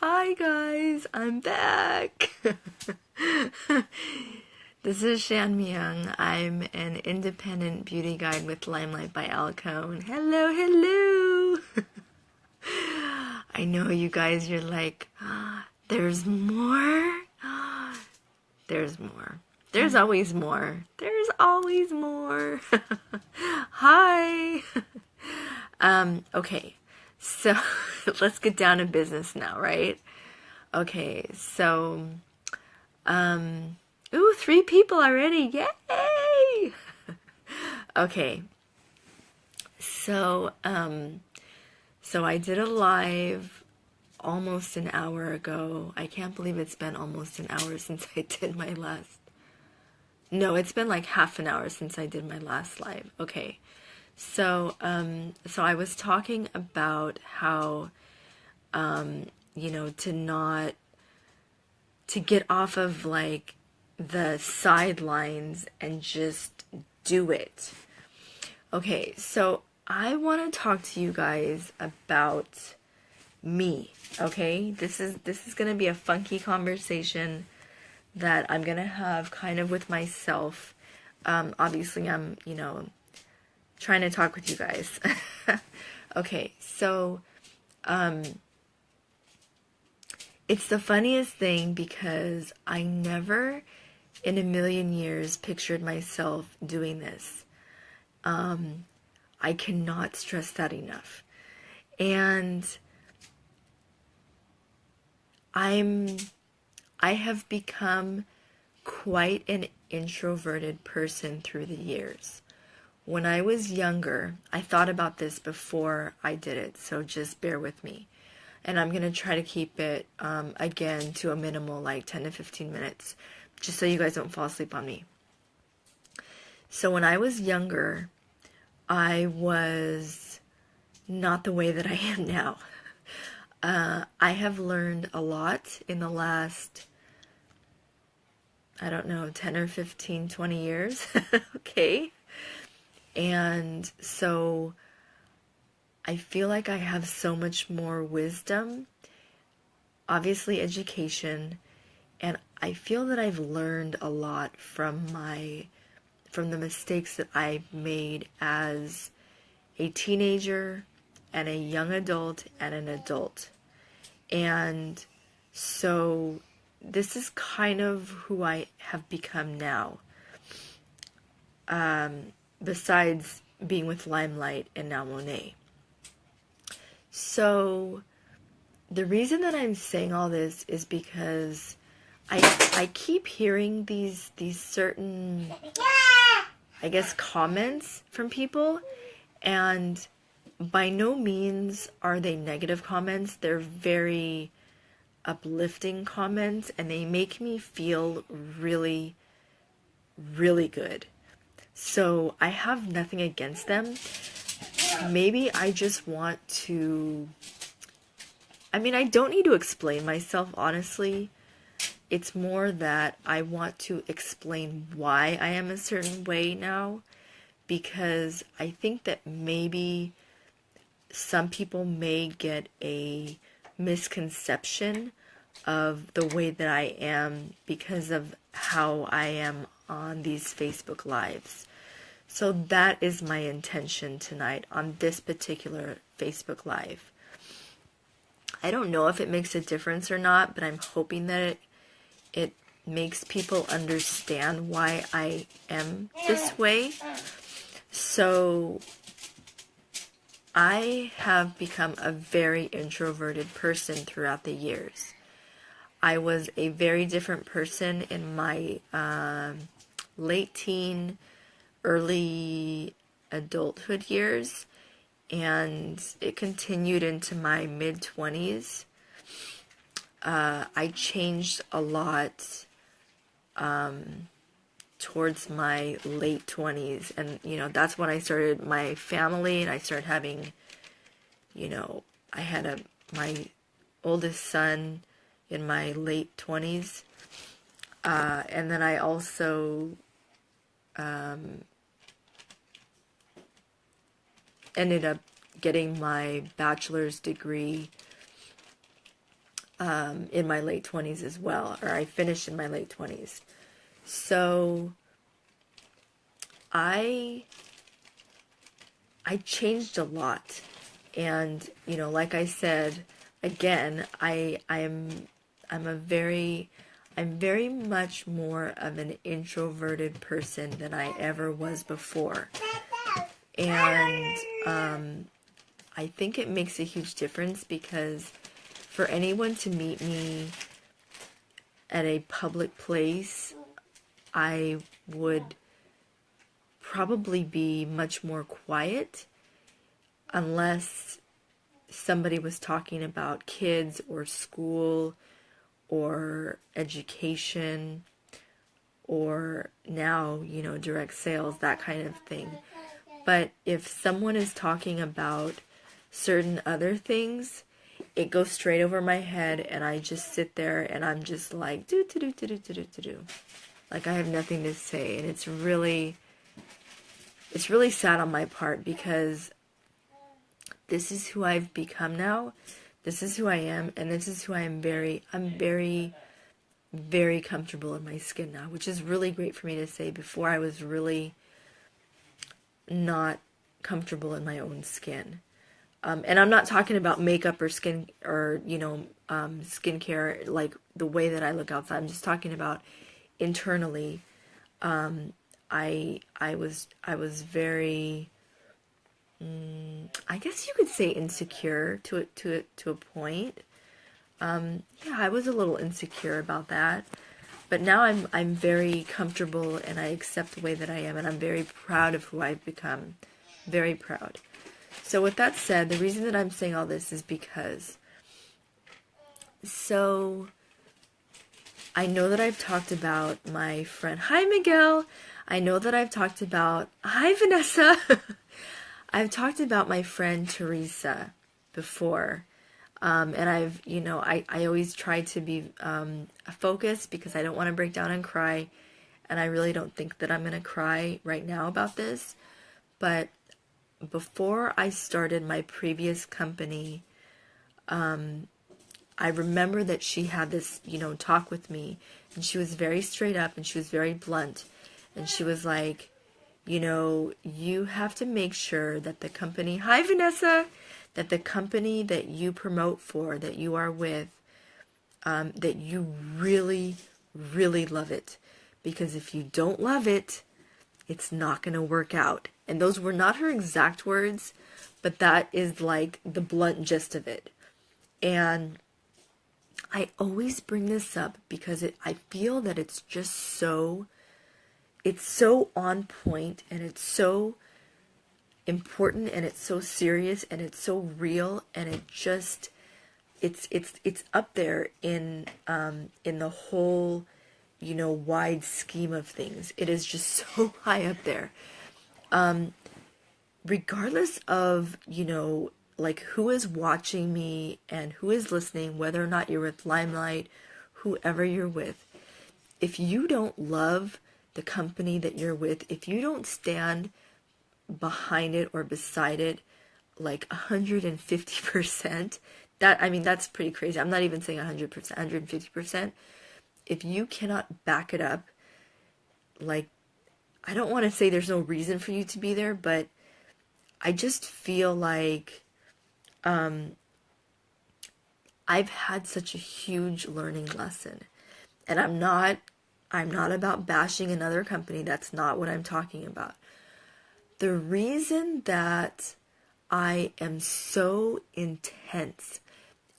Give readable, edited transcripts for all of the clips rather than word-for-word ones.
Hi guys, I'm back. This is Shan Myung. I'm an independent beauty guide with Limelight by Alcone. Hello, hello. I know you guys, you're like, there's more? There's more. There's always more. There's always more. Hi. Okay. So let's get down to business now, right? Okay, so ooh, 3 people already. Yay! Okay. So I did a live almost an hour ago. I can't believe it's been almost an hour since I did my last. No, it's been like half an hour since I did my last live. Okay. So I was talking about how to get off of like the sidelines and just do it. Okay, so I want to talk to you guys about me. Okay, this is gonna be a funky conversation that I'm gonna have kind of with myself. Obviously, I'm trying to talk with you guys. Okay, so it's the funniest thing because I never in a million years pictured myself doing this. I cannot stress that enough. And I have become quite an introverted person through the years. When I was younger, I thought about this before I did it, so just bear with me. And I'm going to try to keep it, again, to a minimal, like 10 to 15 minutes, just so you guys don't fall asleep on me. So when I was younger, I was not the way that I am now. I have learned a lot in the last, I don't know, 10 or 15, 20 years. Okay. And so I feel like I have so much more wisdom, obviously education, and I feel that I've learned a lot from the mistakes that I made as a teenager and a young adult and an adult. And so this is kind of who I have become now. Besides being with Limelight and now Monet. So the reason that I'm saying all this is because I keep hearing these certain, I guess, comments from people, and by no means are they negative comments. They're very uplifting comments, and they make me feel really, really good. So I have nothing against them. Maybe I just want to, I don't need to explain myself, honestly. It's more that I want to explain why I am a certain way now, because I think that maybe some people may get a misconception of the way that I am because of how I am on these Facebook Lives. So that is my intention tonight on this particular Facebook Live. I don't know if it makes a difference or not, but I'm hoping that it makes people understand why I am this way. So I have become a very introverted person throughout the years. I was a very different person in my late teen, early adulthood years, and it continued into my mid-20s. I changed a lot towards my late 20s, and that's when I started my family, and I started having, I had my oldest son in my late 20s, and then I also ended up getting my bachelor's degree in my late 20s as well, or I finished in my late 20s. So I changed a lot. And, you know, like I said, again, I'm very much more of an introverted person than I ever was before. And I think it makes a huge difference, because for anyone to meet me at a public place, I would probably be much more quiet, unless somebody was talking about kids or school or education, or now, you know, direct sales, that kind of thing. But if someone is talking about certain other things, it goes straight over my head, and I just sit there and I'm just like, do. Like I have nothing to say. And it's really sad on my part, because this is who I've become now. This is who I am, and this is who I'm very, very comfortable in my skin now, which is really great for me to say. Before, I was really not comfortable in my own skin. And I'm not talking about makeup or skin, or, you know, skincare, like the way that I look outside. I'm just talking about internally. I was very, I guess you could say insecure to a point. Yeah, I was a little insecure about that. But now I'm very comfortable, and I accept the way that I am, and I'm very proud of who I've become. Very proud. So with that said, the reason that I'm saying all this is because, so I know that I've talked about my friend. Hi, Miguel. I know that I've talked about, hi, Vanessa. I've talked about my friend Teresa before. And I've, you know, I always try to be focused, because I don't want to break down and cry. And I really don't think that I'm going to cry right now about this. But before I started my previous company, I remember that she had this, you know, talk with me. And she was very straight up, and she was very blunt. And she was like, you know, you have to make sure that the company, hi Vanessa, that the company that you promote for, that you are with, that you really, really love it. Because if you don't love it, it's not going to work out. And those were not her exact words, but that is like the blunt gist of it. And I always bring this up because I feel that it's just so, it's so on point, and it's so important, and it's so serious, and it's so real, and it just, it's up there in the whole, you know, wide scheme of things. It is just so high up there. Regardless of, you know, like who is watching me and who is listening, whether or not you're with Limelight, whoever you're with, if you don't love the company that you're with, if you don't stand behind it or beside it like 150%, that, I mean, that's pretty crazy. I'm not even saying 100%, 150%. If you cannot back it up, like, I don't want to say there's no reason for you to be there, but I just feel like I've had such a huge learning lesson. And I'm not about bashing another company. That's not what I'm talking about. The reason that I am so intense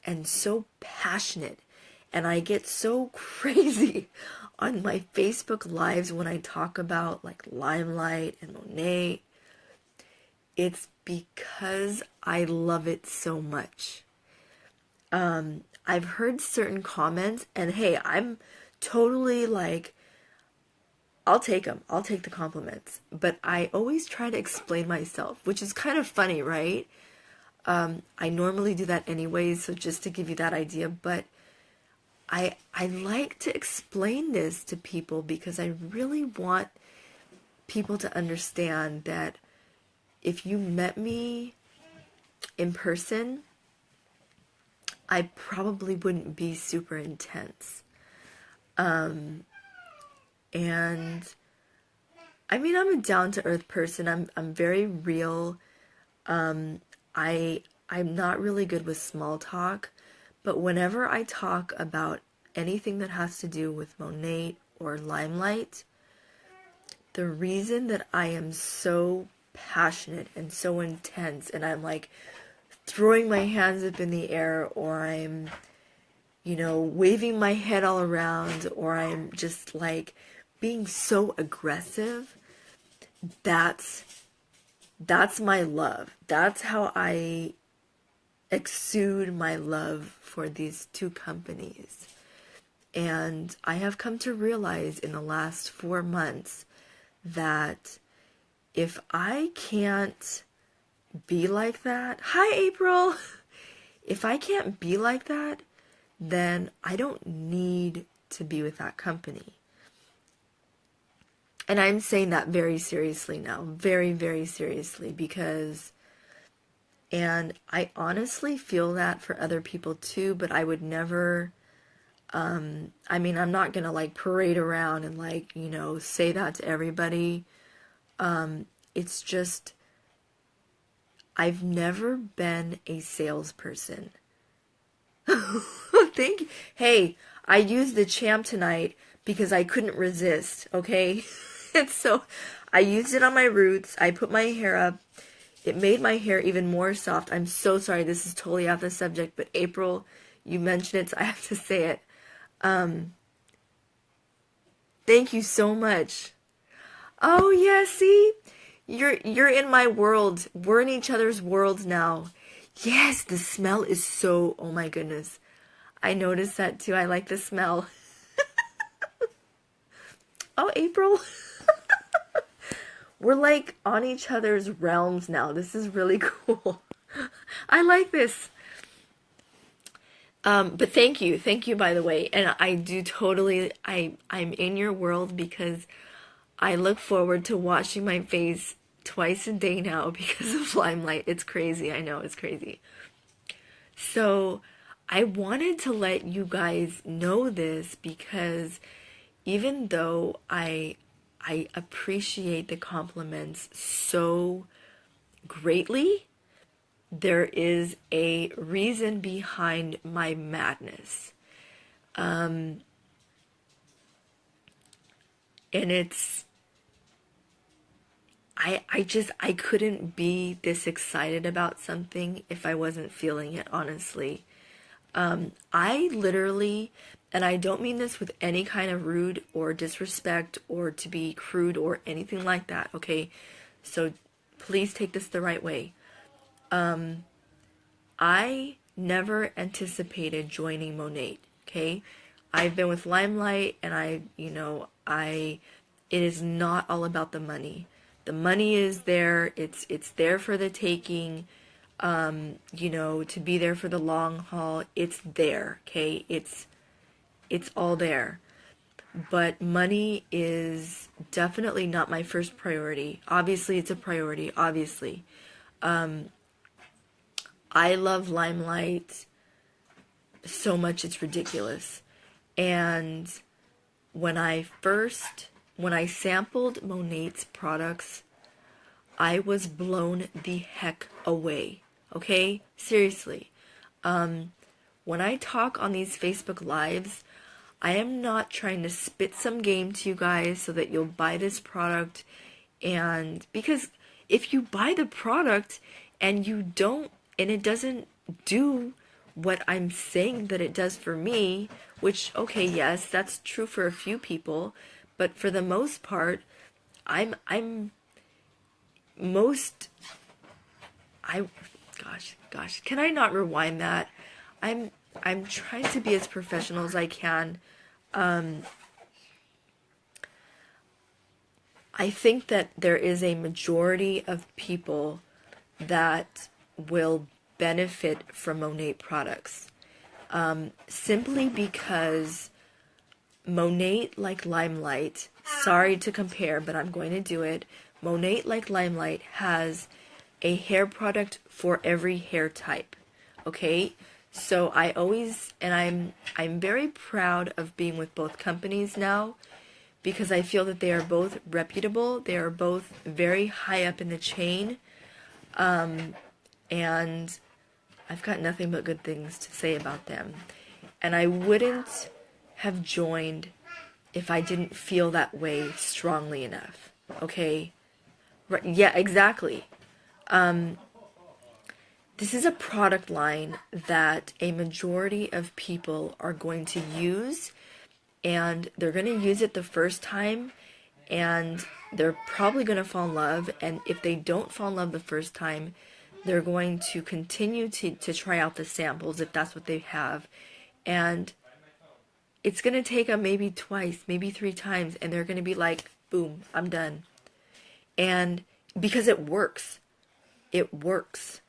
and so passionate, and I get so crazy on my Facebook lives when I talk about like Limelight and Monet, it's because I love it so much. I've heard certain comments, and hey, I'm totally like, I'll take them. I'll take the compliments. But I always try to explain myself, which is kind of funny, right? I normally do that anyways, so just to give you that idea. But I like to explain this to people because I really want people to understand that if you met me in person, I probably wouldn't be super intense. And I mean, I'm a down-to-earth person. I'm very real. I'm not really good with small talk, but whenever I talk about anything that has to do with Monat or Limelight, the reason that I am so passionate and so intense, and I'm like throwing my hands up in the air, or I'm, waving my head all around, or I'm just like being so aggressive, that's my love. That's how I exude my love for these two companies. And I have come to realize in the last 4 months that if I can't be like that, hi April, if I can't be like that, then I don't need to be with that company. And I'm saying that very seriously now, very, very seriously, and I honestly feel that for other people too, but I would never, I'm not gonna like parade around and like, say that to everybody. It's just, I've never been a salesperson. Thank you. Hey, I used the champ tonight because I couldn't resist, okay? And so I used it on my roots. I put my hair up. It made my hair even more soft. I'm so sorry. This is totally off the subject, but April, you mentioned it, so I have to say it. Thank you so much. Oh yeah, see? You're in my world. We're in each other's worlds now. Yes, the smell is so, oh my goodness. I noticed that too. I like the smell. Oh, April. We're like on each other's realms now. This is really cool. I like this. But thank you. Thank you, by the way. And I do totally, I'm in your world because I look forward to washing my face twice a day now because of Limelight. It's crazy. I know, it's crazy. So I wanted to let you guys know this because even though I appreciate the compliments so greatly, there is a reason behind my madness. And it's, I couldn't be this excited about something if I wasn't feeling it, honestly. I literally, and I don't mean this with any kind of rude or disrespect or to be crude or anything like that, okay? So please take this the right way. I never anticipated joining Monat, okay? I've been with Limelight and it is not all about the money. The money is there, it's there for the taking, to be there for the long haul. It's there, okay? It's all there. But money is definitely not my first priority. Obviously, it's a priority, obviously. I love Limelight so much, it's ridiculous. And when I sampled Monat's products, I was blown the heck away. Okay? Seriously. When I talk on these Facebook Lives, I am not trying to spit some game to you guys so that you'll buy this product. And because if you buy the product and it doesn't do what I'm saying that it does for me, which, okay, yes, that's true for a few people, but for the most part, gosh, can I not rewind that? I'm trying to be as professional as I can. I think that there is a majority of people that will benefit from Monat products. Simply because Monat, like Limelight, sorry to compare, but I'm going to do it. Monat, like Limelight, has a hair product for every hair type. Okay? So I always, and I'm very proud of being with both companies now, because I feel that they are both reputable. They are both very high up in the chain. And I've got nothing but good things to say about them. And I wouldn't have joined if I didn't feel that way strongly enough. Okay? Right, yeah, exactly. This is a product line that a majority of people are going to use, and they're going to use it the first time, and they're probably going to fall in love. And if they don't fall in love the first time, they're going to continue to try out the samples if that's what they have. And it's going to take them maybe twice, maybe 3 times, and they're going to be like, boom, I'm done. And because it works. It works.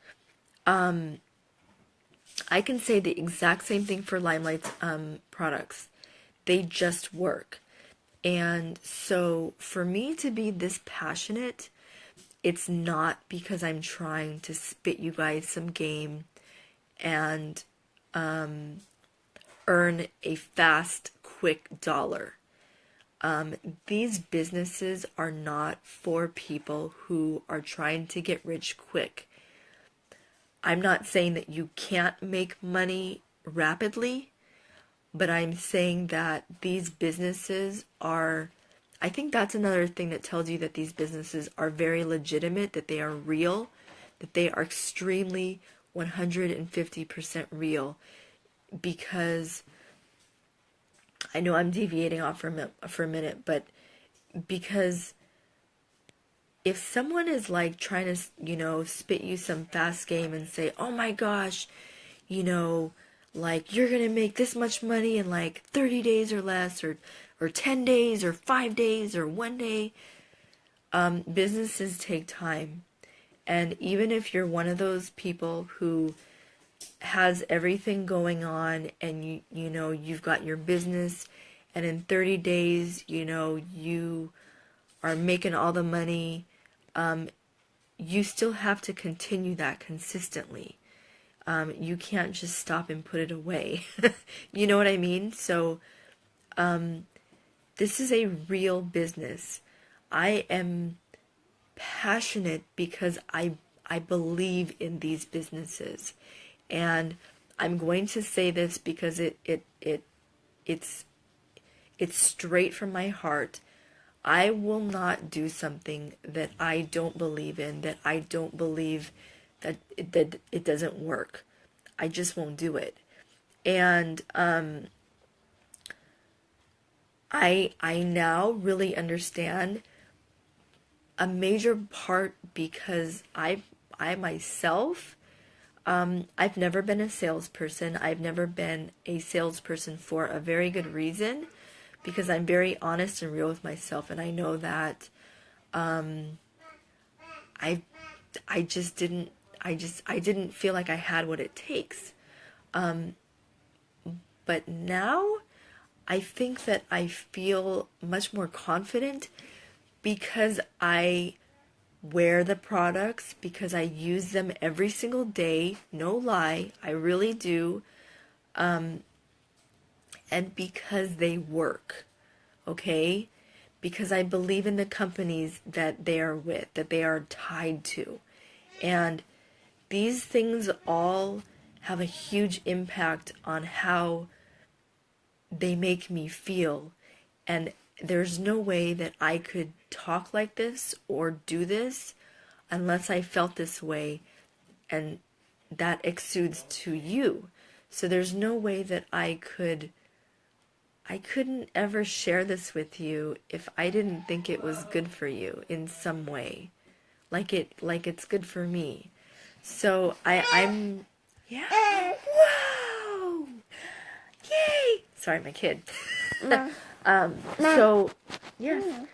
I can say the exact same thing for Limelight's products. They just work. And so for me to be this passionate, it's not because I'm trying to spit you guys some game and earn a fast, quick dollar. These businesses are not for people who are trying to get rich quick. I'm not saying that you can't make money rapidly, but I'm saying that these businesses are, I think that's another thing that tells you that these businesses are very legitimate, that they are real, that they are extremely 150% real. Because I know I'm deviating off for a minute, but because if someone is like trying to, spit you some fast game and say, oh my gosh, like you're going to make this much money in like 30 days or less, or 10 days or 5 days or 1 day, businesses take time. And even if you're one of those people who has everything going on and you've got your business, and in 30 days, you are making all the money, you still have to continue that consistently. You can't just stop and put it away. You know what I mean? So, this is a real business. I am passionate because I believe in these businesses. And I'm going to say this because it's straight from my heart. I will not do something that I don't believe in, that I don't believe that it doesn't work. I just won't do it. And I now really understand a major part, because I myself, I've never been a salesperson. I've never been a salesperson for a very good reason, because I'm very honest and real with myself, and I know that I didn't feel like I had what it takes. But now I think that I feel much more confident because I wear the products, because I use them every single day. No lie, I really do. And because they work, okay? Because I believe in the companies that they are with, that they are tied to. And these things all have a huge impact on how they make me feel. And there's no way that I could talk like this or do this unless I felt this way, and that exudes to you. So there's no way that I couldn't ever share this with you if I didn't think it was good for you in some way, like it's good for me. So I'm yeah. Whoa! Yay! Sorry, my kid. So yes.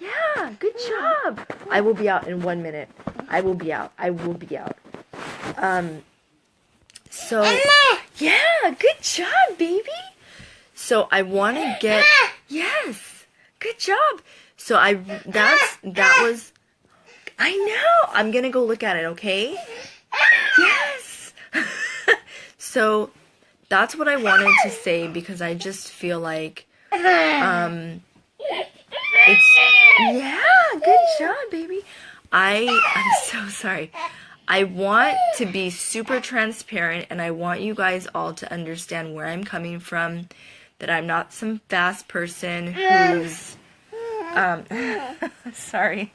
Yeah, good job. I will be out in 1 minute. I will be out. So yeah, good job, baby. So I want to get, yes, good job. So that was, I know, I'm going to go look at it, okay? Yes. So that's what I wanted to say, because I just feel like it's, yeah, good job, baby. I'm so sorry. I want to be super transparent, and I want you guys all to understand where I'm coming from, that I'm not some fast person who's sorry.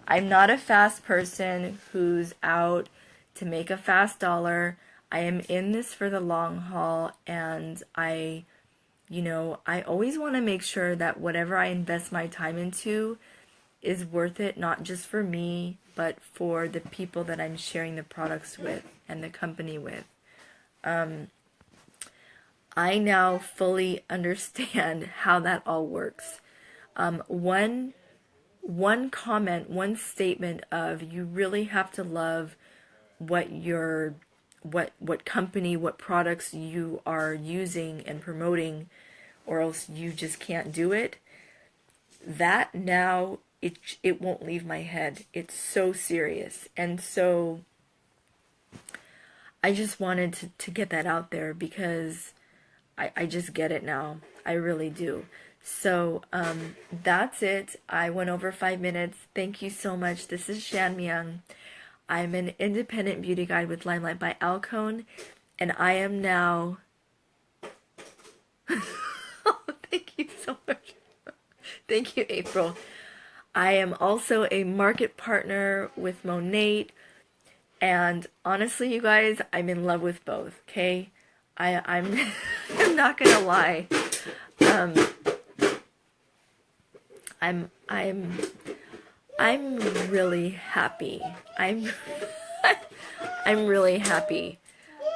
I'm not a fast person who's out to make a fast dollar. I am in this for the long haul, and I always want to make sure that whatever I invest my time into is worth it, not just for me, but for the people that I'm sharing the products with and the company with. I now fully understand how that all works. One comment, one statement of, you really have to love what company, what products you are using and promoting, or else you just can't do it. That now, it won't leave my head. It's so serious. And so I just wanted to get that out there, because I just get it now. I really do. So that's it. I went over 5 minutes. Thank you so much. This is Shan Myung. I'm an independent beauty guide with Limelight by Alcone, and I am now... Oh, thank you so much. Thank you, April. I am also a market partner with Monat, and honestly, you guys, I'm in love with both, okay? I'm I'm not gonna lie. I'm really happy. I'm really happy.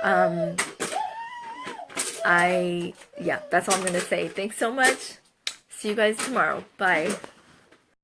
Yeah, that's all I'm gonna say. Thanks so much. See you guys tomorrow. Bye.